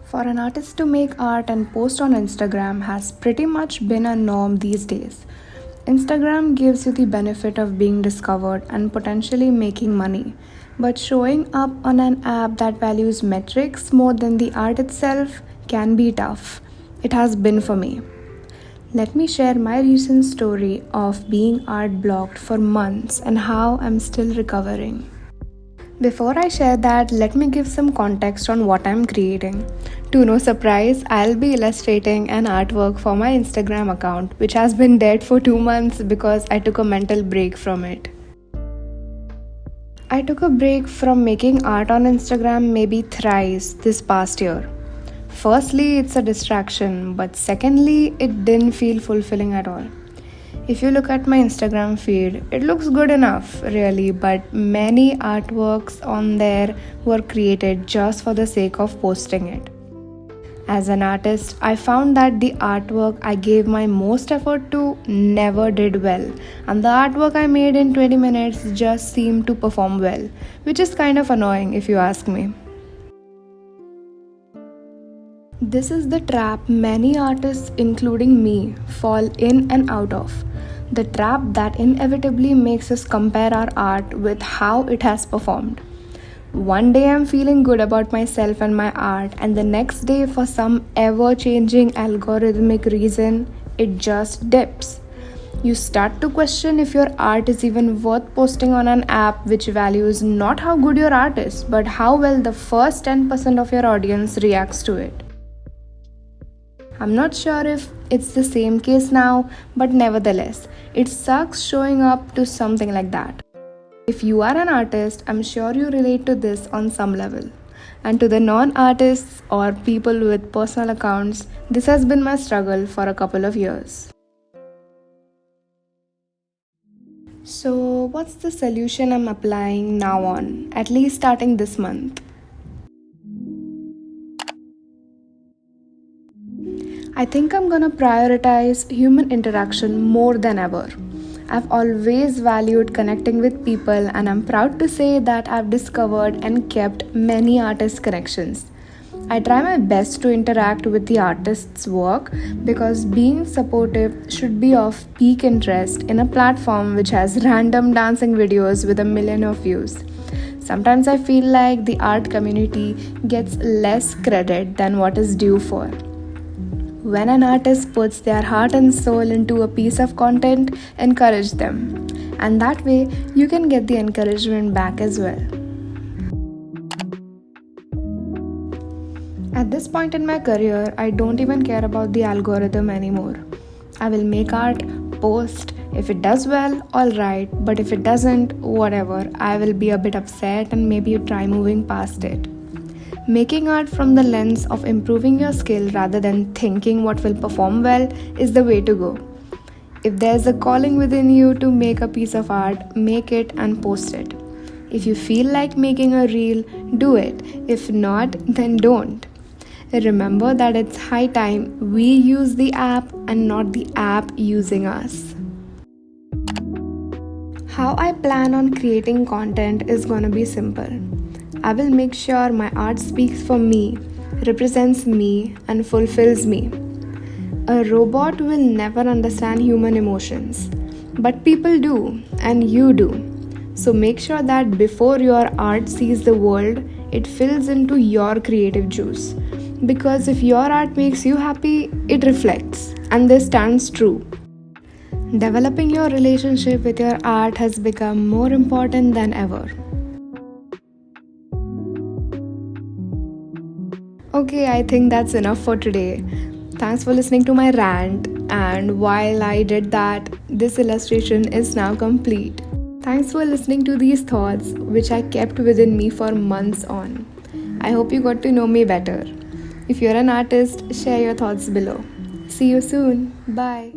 For an artist to make art and post on Instagram has pretty much been a norm these days. Instagram gives you the benefit of being discovered and potentially making money, but showing up on an app that values metrics more than the art itself can be tough. It has been for me. Let me share my recent story of being art blocked for months and how I'm still recovering. Before I share that, let me give some context on what I'm creating. To no surprise, I'll be illustrating an artwork for my Instagram account, which has been dead for 2 months because I took a mental break from it. I took a break from making art on Instagram maybe thrice this past year. Firstly, it's a distraction, but secondly, it didn't feel fulfilling at all. If you look at my Instagram feed, it looks good enough, really, but many artworks on there were created just for the sake of posting it. As an artist, I found that the artwork I gave my most effort to never did well, and the artwork I made in 20 minutes just seemed to perform well, which is kind of annoying if you ask me. This is the trap many artists, including me, fall in and out of. The trap that inevitably makes us compare our art with how it has performed. One day I'm feeling good about myself and my art, and the next day, for some ever changing algorithmic reason, it just dips. You start to question if your art is even worth posting on an app which values not how good your art is, but how well the first 10% of your audience reacts to it. I'm not sure if it's the same case now, but nevertheless, it sucks showing up to something like that. If you are an artist, I'm sure you relate to this on some level. And to the non artists or people with personal accounts, this has been my struggle for a couple of years. So, what's the solution I'm applying now on, at least starting this month? I think I'm gonna prioritize human interaction more than ever. I've always valued connecting with people, and I'm proud to say that I've discovered and kept many artist connections. I try my best to interact with the artist's work because being supportive should be of peak interest in a platform which has random dancing videos with a million of views. Sometimes I feel like the art community gets less credit than what is due for. When an artist puts their heart and soul into a piece of content, encourage them. And that way, you can get the encouragement back as well. At this point in my career, I don't even care about the algorithm anymore. I will make art, post. If it does well, alright, but if it doesn't, whatever. I will be a bit upset and maybe try moving past it. Making art from the lens of improving your skill rather than thinking what will perform well is the way to go. If there's a calling within you to make a piece of art, make it and post it. If you feel like making a reel, do it. If not, then don't. Remember that it's high time we use the app and not the app using us. How I plan on creating content is gonna be simple. I will make sure my art speaks for me, represents me, and fulfills me. A robot will never understand human emotions, but people do, and you do. So make sure that before your art sees the world, it fills into your creative juice. Because if your art makes you happy, it reflects, and this stands true. Developing your relationship with your art has become more important than ever. Okay, I think that's enough for today. Thanks for listening to my rant, and while I did that, this illustration is now complete. Thanks for listening to these thoughts, which I kept within me for months on. I hope you got to know me better. If you're an artist, share your thoughts below. See you soon. Bye.